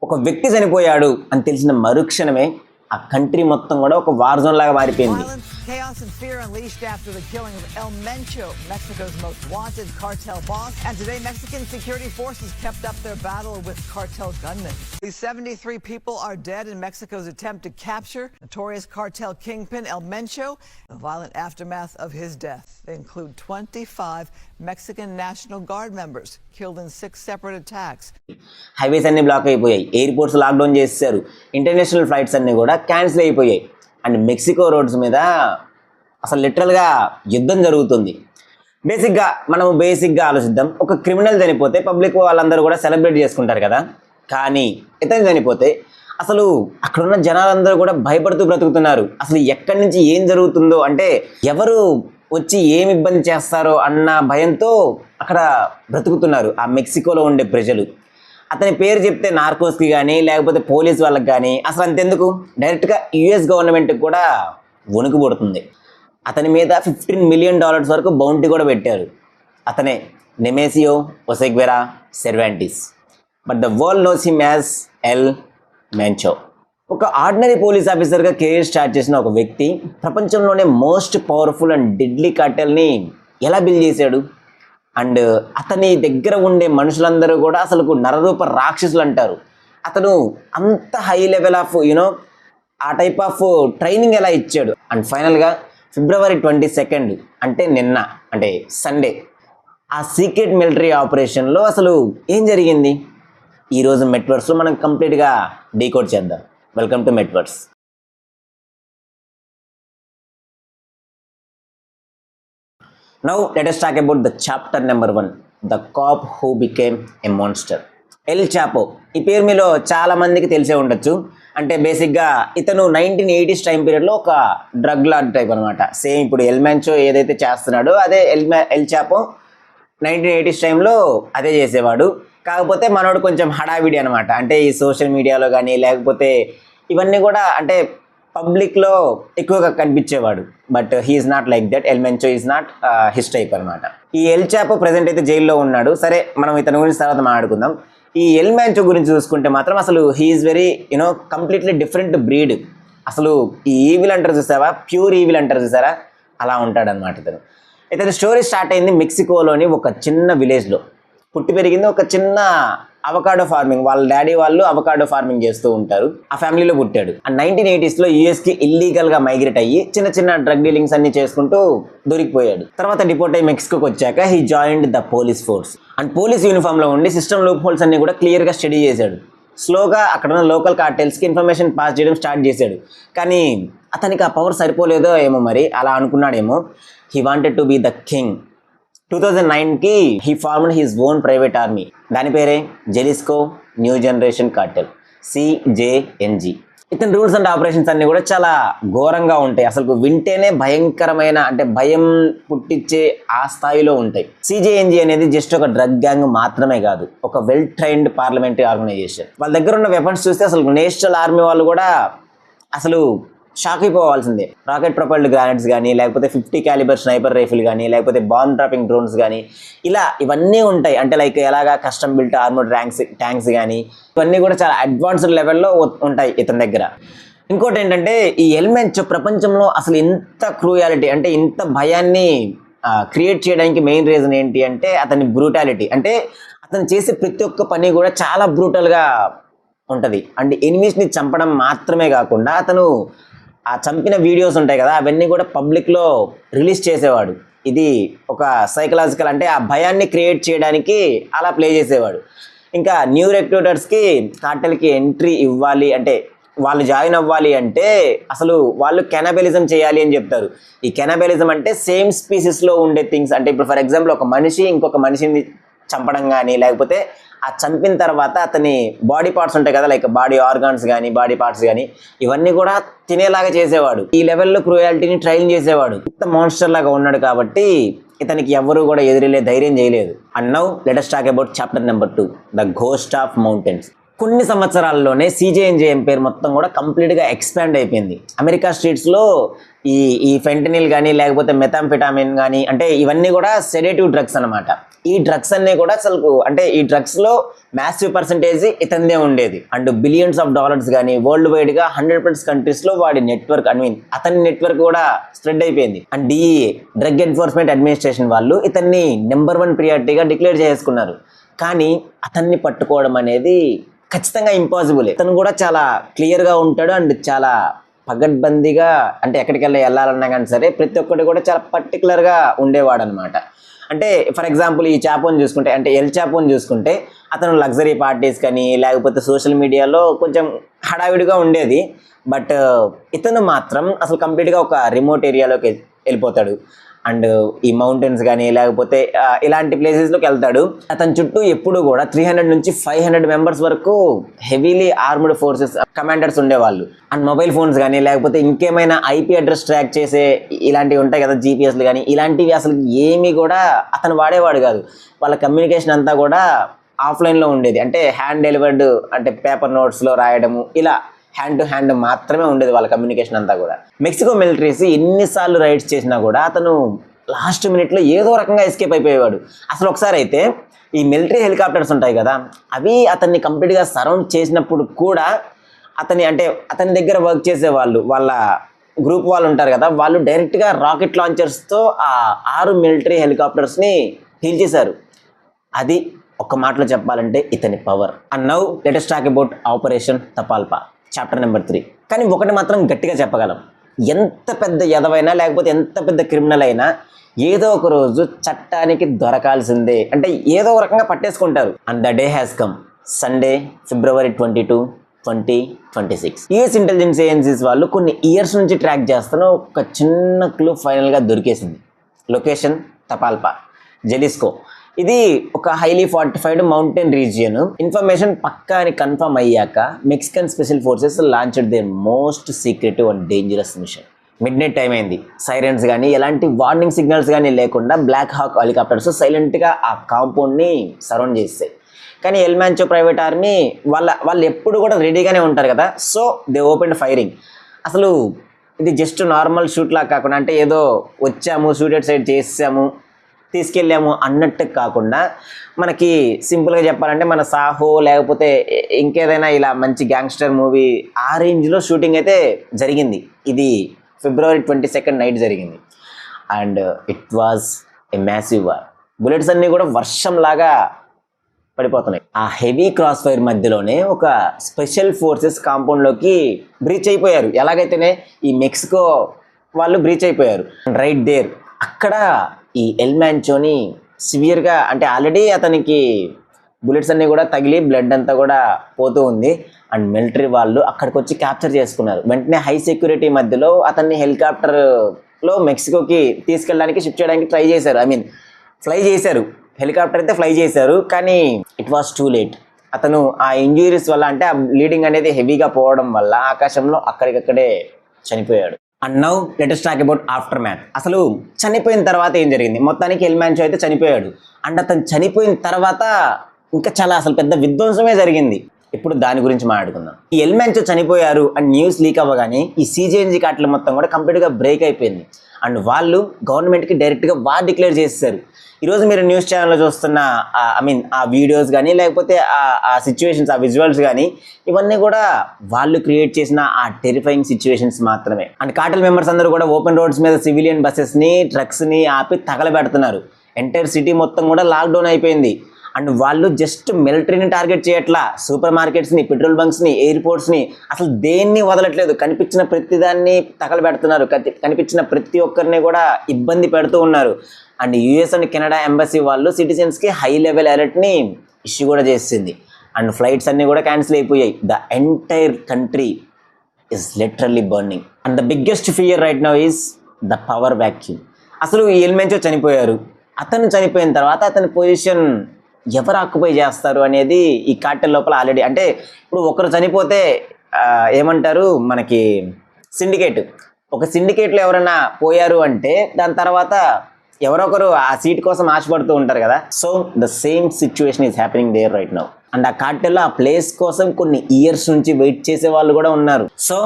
ఒక వ్యక్తి చనిపోయాడు అని తెలిసిన మరుక్షణమే ఆ కంట్రీ మొత్తం కూడా ఒక వార్ జోన్ లాగా మారిపోయింది. Chaos and fear unleashed after the killing of El Mencho, Mexico's most wanted cartel boss. And today, Mexican security forces kept up their battle with cartel gunmen. These 73 people are dead in Mexico's attempt to capture notorious cartel kingpin El Mencho. The violent aftermath of his death. They include 25 Mexican National Guard members killed in 6 separate attacks. Highways అన్ని black అయిపోయాయి, airports lockdown చేశారు, international flights అన్ని కూడా cancel అయిపోయాయి. And Mexico roads మీద అసలు లిటరల్గా యుద్ధం జరుగుతుంది. బేసిక్గా ఆలోచిద్దాం. ఒక క్రిమినల్ చనిపోతే పబ్లిక్ వాళ్ళందరూ కూడా సెలబ్రేట్ చేసుకుంటారు కదా, కానీ ఇతను చనిపోతే అసలు అక్కడున్న జనాలందరూ కూడా భయపడుతూ బ్రతుకుతున్నారు. అసలు ఎక్కడి నుంచి ఏం జరుగుతుందో, అంటే ఎవరు వచ్చి ఏమి ఇబ్బంది చేస్తారో అన్న భయంతో అక్కడ బ్రతుకుతున్నారు ఆ మెక్సికోలో ఉండే ప్రజలు. అతని పేరు చెప్తే నార్కోస్కి కానీ లేకపోతే పోలీస్ వాళ్ళకి కానీ అసలు అంతెందుకు డైరెక్ట్గా యుఎస్ గవర్నమెంట్కి కూడా వణుకు పుడుతుంది. అతని మీద $15 మిలియన్ వరకు బౌంటీ కూడా పెట్టారు. అతనే Nemesio Oseguera Cervantes, but the world knows him as El Mencho. ఒక ఆర్డినరీ పోలీస్ ఆఫీసర్గా కెరీర్ స్టార్ట్ చేసిన ఒక వ్యక్తి ప్రపంచంలోనే మోస్ట్ పవర్ఫుల్ అండ్ డెడ్లీ కార్టెల్ని ఎలా బిల్డ్ చేశాడు. అండ్ అతని దగ్గర ఉండే మనుషులందరూ కూడా అసలు నరరూప రాక్షసులు అంటారు. అతను అంత హై లెవెల్ ఆఫ్ ఆ టైప్ ఆఫ్ ట్రైనింగ్ ఎలా ఇచ్చాడు. అండ్ ఫైనల్గా February 22 అంటే నిన్న, అంటే సండే, ఆ సీక్రెట్ మిలిటరీ ఆపరేషన్లో అసలు ఏం జరిగింది ఈరోజు మెట్వర్స్లో మనం కంప్లీట్గా డీకోడ్ చేద్దాం. Welcome to Metaverse. Now let us talk about the chapter number 1, the cop who became a monster. El Chapo ఈ పేరు మీలో చాలా మందికి తెలిసే ఉండొచ్చు. అంటే బేసిక్గా ఇతను 1980s టైం పీరియడ్లో ఒక డ్రగ్ లార్డ్ టైప్ అనమాట. సేమ్ ఇప్పుడు ఎల్ మెంచో ఏదైతే చేస్తున్నాడో అదే ఎల్ చాపో 1980s టైంలో అదే చేసేవాడు. కాకపోతే మనోడు కొంచెం హడావిడి అనమాట. అంటే ఈ సోషల్ మీడియాలో కానీ లేకపోతే ఇవన్నీ కూడా అంటే పబ్లిక్లో ఎక్కువగా కనిపించేవాడు. But he's not like that. El Mencho is not his type అనమాట. ఈ ఎల్ చాపో ప్రెజెంట్ అయితే జైల్లో ఉన్నాడు. సరే, మనం ఇతని గురించి తర్వాత మాట్లాడుకుందాం. ఈ ఎల్ మెంచో గురించి చూసుకుంటే మాత్రం అసలు he is very completely different breed. అసలు ఈ ఈవిల్ అంటారు చూసావా, ప్యూర్ ఈవిల్ అంటారు చూసారా, అలా ఉంటాడనమాట ఇతను. ఇతని స్టోరీ స్టార్ట్ అయింది మెక్సికోలోని ఒక చిన్న విలేజ్లో. పుట్టి పెరిగింది ఒక చిన్న అవకాడో ఫార్మింగ్, వాళ్ళ డాడీ వాళ్ళు అవకాడో ఫార్మింగ్ చేస్తూ ఉంటారు. ఆ ఫ్యామిలీలో పుట్టాడు. అండ్ 1980sలో యూఎస్కి ఇల్లీగల్గా మైగ్రేట్ అయ్యి చిన్న చిన్న డ్రగ్ డీలింగ్స్ అన్ని చేసుకుంటూ దొరికిపోయాడు. తర్వాత డిపోర్ట్ అయ్యి మెక్సికోకి వచ్చాక he joined the police force. And police యూనిఫామ్లో ఉండి సిస్టమ్ లూప్ హోల్స్ అన్ని కూడా క్లియర్గా స్టడీ చేశాడు. స్లోగా అక్కడ ఉన్న లోకల్ కార్టెల్స్కి ఇన్ఫర్మేషన్ పాస్ చేయడం స్టార్ట్ చేశాడు. కానీ అతనికి ఆ పవర్ సరిపోలేదో ఏమో, మరి అలా అనుకున్నాడేమో. He wanted to be the king. 2009కి he formed his own private army. దాని పేరే Jalisco new generation cartel, CJNG. ఇతని రూల్స్ అండ్ ఆపరేషన్స్ అన్నీ కూడా చాలా ఘోరంగా ఉంటాయి. అసలు వింటేనే భయంకరమైన, అంటే భయం పుట్టించే ఆ స్థాయిలో ఉంటాయి. CJNG అనేది జస్ట్ ఒక డ్రగ్ గ్యాంగ్ మాత్రమే కాదు, ఒక వెల్ ట్రైన్డ్ పార్లమెంటరీ ఆర్గనైజేషన్. వాళ్ళ దగ్గర ఉన్న వెపన్స్ చూస్తే అసలు నేషనల్ ఆర్మీ వాళ్ళు కూడా అసలు షాక్ అయిపోవాల్సిందే. రాకెట్ ప్రొపల్డ్ గ్రానైట్స్ కానీ లేకపోతే 50 క్యాలిబర్ స్నైపర్ రైఫిల్ కానీ లేకపోతే బాంబ్ డ్రాపింగ్ డ్రోన్స్ కానీ ఇలా ఇవన్నీ ఉంటాయి. అంటే లైక్ ఎలాగా కస్టమ్ బిల్ట్ ఆర్మర్డ్ ట్యాంక్స్ కానీ ఇవన్నీ కూడా చాలా అడ్వాన్స్డ్ లెవెల్లో ఉంటాయి ఇతని దగ్గర. ఇంకోటి ఏంటంటే ఈ ఎల్ మెంచో ప్రపంచంలో అసలు ఇంత క్రూయాలిటీ, అంటే ఇంత భయాన్ని క్రియేట్ చేయడానికి మెయిన్ రీజన్ ఏంటి అంటే అతని బ్రూటాలిటీ. అంటే అతను చేసే ప్రతి ఒక్క పని కూడా చాలా బ్రూటల్గా ఉంటుంది. అండ్ ఎనిమీస్ని చంపడం మాత్రమే కాకుండా అతను ఆ చంపిన వీడియోస్ ఉంటాయి కదా, అవన్నీ కూడా పబ్లిక్లో రిలీజ్ చేసేవాడు. ఇది ఒక సైకలాజికల్, అంటే ఆ భయాన్ని క్రియేట్ చేయడానికి అలా ప్లే చేసేవాడు. ఇంకా న్యూ రిక్రూటర్స్కి కార్టెల్కి ఎంట్రీ ఇవ్వాలి అంటే, వాళ్ళు జాయిన్ అవ్వాలి అంటే అసలు వాళ్ళు కెనబలిజం చేయాలి అని చెప్తారు. ఈ కెనబలిజం అంటే సేమ్ స్పీసీస్లో ఉండే థింగ్స్. అంటే ఇప్పుడు ఫర్ ఎగ్జాంపుల్ ఒక మనిషి ఇంకొక మనిషిని చంపడం కానీ లేకపోతే ఆ చంపిన తర్వాత అతని బాడీ పార్ట్స్ ఉంటాయి కదా, లైక్ బాడీ ఆర్గాన్స్ కానీ బాడీ పార్ట్స్ కానీ ఇవన్నీ కూడా తినేలాగా చేసేవాడు. ఈ లెవెల్లో క్రూయాలిటీని ట్రైన్ చేసేవాడు. ఇంత మాన్స్టర్ లాగా ఉన్నాడు కాబట్టి ఇతనికి ఎవరు కూడా ఎదురులే ధైర్యం చేయలేదు. And now let us talk about chapter number 2, the ghost of mountains. కొన్ని సంవత్సరాల్లోనే సీజేఎన్జే ఎంపైర్ మొత్తం కూడా కంప్లీట్గా ఎక్స్పాండ్ అయిపోయింది. అమెరికా స్ట్రీట్స్లో ఈ ఈ ఫెంటనిల్ కానీ లేకపోతే మెథాంఫెటామిన్ కానీ అంటే ఇవన్నీ కూడా సెడేటివ్ డ్రగ్స్ అనమాట. ఈ డ్రగ్స్ అన్నీ కూడా అసలు అంటే ఈ డ్రగ్స్లో మ్యాసివ్ పర్సంటేజ్ ఇతందే ఉండేది. అండ్ బిలియన్స్ ఆఫ్ డాలర్స్ కానీ వరల్డ్ వైడ్గా 100+ కంట్రీస్లో వాడి నెట్వర్క్ అతని నెట్వర్క్ కూడా స్ప్రెడ్ అయిపోయింది. And DEA drug enforcement administration వాళ్ళు ఇతన్ని నెంబర్ 1 ప్రియారిటీగా డిక్లేర్ చేసుకున్నారు. కానీ అతన్ని పట్టుకోవడం అనేది ఖచ్చితంగా ఇంపాసిబుల్. అతను కూడా చాలా క్లియర్గా ఉంటాడు అండ్ చాలా పగడ్బందీగా అంటే ఎక్కడికి వెళ్ళాలన్నా కానీ సరే ప్రతి ఒక్కటి కూడా చాలా పర్టికులర్గా ఉండేవాడు అనమాట. అంటే ఫర్ ఎగ్జాంపుల్ ఈ చాపోని చూసుకుంటే అంటే ఎల్ చాపోని చూసుకుంటే అతను లగ్జరీ పార్టీస్ కానీ లేకపోతే సోషల్ మీడియాలో కొంచెం హడావిడిగా ఉండేది. బట్ ఇతను మాత్రం అసలు కంప్లీట్గా ఒక రిమోట్ ఏరియాలోకి వెళ్ళిపోతాడు. అండ్ ఈ మౌంటైన్స్ కానీ లేకపోతే ఇలాంటి ప్లేసెస్లోకి వెళ్తాడు. అతని చుట్టూ ఎప్పుడు కూడా 300 నుంచి 500 మెంబర్స్ వరకు హెవీలీ ఆర్మ్డ్ ఫోర్సెస్ కమాండర్స్ ఉండేవాళ్ళు. అండ్ మొబైల్ ఫోన్స్ కానీ లేకపోతే ఇంకేమైనా IP అడ్రస్ ట్రాక్ చేసే ఇలాంటివి ఉంటాయి కదా, GPSలు కానీ ఇలాంటివి అసలు ఏమీ కూడా అతను వాడేవాడు కాదు. వాళ్ళ కమ్యూనికేషన్ అంతా కూడా ఆఫ్లైన్లో ఉండేది. అంటే హ్యాండ్ డెలివర్డ్ అంటే పేపర్ నోట్స్లో రాయడము ఇలా హ్యాండ్ టు హ్యాండ్ మాత్రమే ఉండేది వాళ్ళ కమ్యూనికేషన్ అంతా కూడా. మెక్సికో మిలిటరీస్ ఎన్నిసార్లు రైడ్స్ చేసినా కూడా అతను లాస్ట్ మినిట్లో ఏదో రకంగా ఎస్కేప్ అయిపోయేవాడు. అసలు ఒకసారి అయితే ఈ మిలిటరీ హెలికాప్టర్స్ ఉంటాయి కదా, అవి అతన్ని కంప్లీట్గా సరౌండ్ చేసినప్పుడు కూడా అతని దగ్గర వర్క్ చేసే వాళ్ళు వాళ్ళ గ్రూప్ వాళ్ళు ఉంటారు కదా, వాళ్ళు డైరెక్ట్గా రాకెట్ లాంచర్స్తో ఆ 6 మిలిటరీ హెలికాప్టర్స్ని హీల్ చేశారు. అది ఒక్క మాటలో చెప్పాలంటే ఇతని power. And now let us talk about operation Tapalpa chapter number 3. కానీ ఒకటి మాత్రం గట్టిగా చెప్పగలం, ఎంత పెద్ద ఎదవైనా లేకపోతే ఎంత పెద్ద క్రిమినల్ అయినా ఏదో ఒక రోజు చట్టానికి దొరకాల్సిందే. అంటే ఏదో ఒక రకంగా పట్టేసుకుంటారు. And the day has come. Sunday February 22, 2026 US intelligence agencies వాళ్ళు కొన్ని ఇయర్స్ నుంచి ట్రాక్ చేస్తున్న ఒక చిన్న క్లూ ఫైనల్గా దొరికేసింది. Location తపాల్పా, Jalisco. ఇది ఒక highly fortified mountain region. Information పక్కా అని కన్ఫర్మ్ అయ్యాక Mexican special forces launched their most secretive and dangerous mission. Midnight time అయింది. సైరన్స్ కానీ ఎలాంటి వార్నింగ్ సిగ్నల్స్ కానీ లేకుండా బ్లాక్ హాక్ హెలికాప్టర్స్ సైలెంట్గా ఆ కాంపౌండ్ని సరౌండ్ చేస్తాయి. కానీ ఎల్ మ్యాంచో ప్రైవేట్ ఆర్మీ వాళ్ళు ఎప్పుడు కూడా రెడీగానే ఉంటారు కదా, సో దే ఓపెన్ ఫైరింగ్. అసలు ఇది జస్ట్ నార్మల్ షూట్లా కాకుండా అంటే ఏదో వచ్చాము షూటెడ్ సైడ్ చేసాము తీసుకెళ్ళాము అన్నట్టు కాకుండా మనకి సింపుల్గా చెప్పాలంటే మన సాహో లేకపోతే ఇంకేదైనా ఇలా మంచి గ్యాంగ్స్టర్ మూవీ ఆ రేంజ్లో షూటింగ్ అయితే జరిగింది. ఇది February 22 నైట్ జరిగింది. And it was a massive war. Bullets అన్నీ కూడా వర్షంలాగా పడిపోతున్నాయి. ఆ హెవీ క్రాస్ ఫైర్ మధ్యలోనే ఒక స్పెషల్ ఫోర్సెస్ కాంపౌండ్లోకి బ్రీచ్ అయిపోయారు. ఎలాగైతేనే ఈ మెక్సికో వాళ్ళు బ్రీచ్ అయిపోయారు. రైట్ దేర్ అక్కడ ఈ ఎల్ మ్యాంచోని సివియర్గా అంటే ఆల్రెడీ అతనికి బుల్లెట్స్ అన్నీ కూడా తగిలి బ్లడ్ అంతా కూడా పోతూ ఉంది. అండ్ మిలిటరీ వాళ్ళు అక్కడికి వచ్చి క్యాప్చర్ చేసుకున్నారు. వెంటనే హై సెక్యూరిటీ మధ్యలో అతన్ని హెలికాప్టర్లో మెక్సికోకి తీసుకెళ్ళడానికి షిఫ్ట్ చేయడానికి ట్రై చేశారు. ఫ్లై చేశారు. హెలికాప్టర్ అయితే ఫ్లై చేశారు. కానీ ఇట్ వాస్ టూ లేట్. అతను ఆ ఇంజురీస్ వల్ల అంటే ఆ బ్లీడింగ్ అనేది హెవీగా పోవడం వల్ల ఆకాశంలో అక్కడికక్కడే చనిపోయాడు. And now let us talk about after math. అసలు చనిపోయిన తర్వాత ఏం జరిగింది? మొత్తానికి ఎల్ మ్యాంచో అయితే చనిపోయాడు. అండ్ అతను చనిపోయిన తర్వాత ఇంకా చాలా అసలు పెద్ద విధ్వంసమే జరిగింది. ఇప్పుడు దాని గురించి మాట్లాడుకుందాం. ఈ ఎల్ మ్యాంచో చనిపోయారు అండ్ న్యూస్ లీక్ అవ్వగానే ఈ CGNG కార్టెల్ మొత్తం కూడా కంప్లీట్గా బ్రేక్ అయిపోయింది. అండ్ వాళ్ళు గవర్నమెంట్కి డైరెక్ట్గా వార్ డిక్లేర్ చేసేసారు. ఈరోజు మీరు న్యూస్ ఛానల్లో చూస్తున్న ఆ వీడియోస్ కానీ లేకపోతే ఆ సిచ్యువేషన్స్ ఆ విజువల్స్ కానీ ఇవన్నీ కూడా వాళ్ళు క్రియేట్ చేసిన ఆ టెరిఫైయింగ్ సిచ్యువేషన్స్ మాత్రమే. అండ్ కార్టెల్ మెంబర్స్ అందరూ కూడా ఓపెన్ రోడ్స్ మీద సివిలియన్ బస్సెస్ని ట్రక్స్ని ఆపి తగలబెడుతున్నారు. ఎంటైర్ సిటీ మొత్తం కూడా లాక్డౌన్ అయిపోయింది. అండ్ వాళ్ళు జస్ట్ మిలిటరీని టార్గెట్ చేయట్లా, సూపర్ మార్కెట్స్ని, పెట్రోల్ బంక్స్ని, ఎయిర్పోర్ట్స్ని అసలు దేన్ని వదలట్లేదు. కనిపించిన ప్రతిదాన్ని తగలబెడుతున్నారు. కనిపించిన ప్రతి ఒక్కరిని కూడా ఇబ్బంది పెడుతూ ఉన్నారు. And US and Canada embassy వాళ్ళు సిటిజన్స్కి హై లెవెల్ అలర్ట్ని ఇష్యూ కూడా చేసింది. అండ్ ఫ్లైట్స్ అన్నీ కూడా క్యాన్సిల్ అయిపోయాయి. The entire country is literally burning. And the biggest fear right now is the power vacuum. అసలు ఈ ఎల్ మ్యాంచో చనిపోయారు. అతను చనిపోయిన తర్వాత అతని పొజిషన్ ఎవరు ఆక్యుపై చేస్తారు అనేది ఈ కార్టెల్ లోపల ఆల్రెడీ అంటే ఇప్పుడు ఒకరు చనిపోతే ఏమంటారు మనకి సిండికేట్. ఒక సిండికేట్లో ఎవరైనా పోయారు అంటే దాని తర్వాత ఎవరొకరు ఆ సీట్ కోసం ఆశపడుతూ ఉంటారు కదా. So the same situation is happening there right now. And ఆ కార్టెల్లో ఆ ప్లేస్ కోసం కొన్ని ఇయర్స్ నుంచి వెయిట్ చేసే వాళ్ళు కూడా ఉన్నారు. సో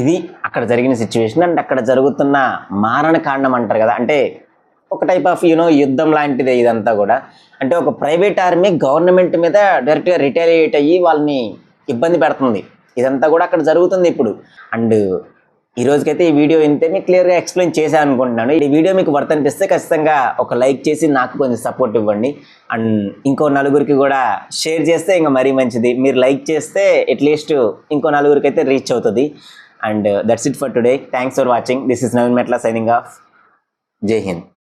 ఇది అక్కడ జరిగిన సిచ్యువేషన్ అండ్ అక్కడ జరుగుతున్న మారణ కాండం అంటారు కదా, అంటే ఒక టైప్ ఆఫ్ యుద్ధం లాంటిదే ఇదంతా కూడా. అంటే ఒక ప్రైవేట్ ఆర్మీ గవర్నమెంట్ మీద డైరెక్ట్గా రిటాలియేట్ అయ్యి వాళ్ళని ఇబ్బంది పెడుతుంది. ఇదంతా కూడా అక్కడ జరుగుతుంది ఇప్పుడు. అండ్ ఈ రోజుకైతే ఈ వీడియో ఇంతే మీకు క్లియర్గా ఎక్స్ప్లెయిన్ చేశాను అనుకుంటున్నాను. ఈ వీడియో మీకు వర్త్ అనిపిస్తే ఖచ్చితంగా ఒక లైక్ చేసి నాకు కొంచెం సపోర్ట్ ఇవ్వండి. అండ్ ఇంకో నలుగురికి కూడా షేర్ చేస్తే ఇంకా మరీ మంచిది. మీరు లైక్ చేస్తే అట్లీస్ట్ ఇంకో నలుగురికి అయితే రీచ్ అవుతుంది. And that's it for today. Thanks for watching. This is Naveen మెట్ల సైనింగ్ ఆఫ్. జై హింద్.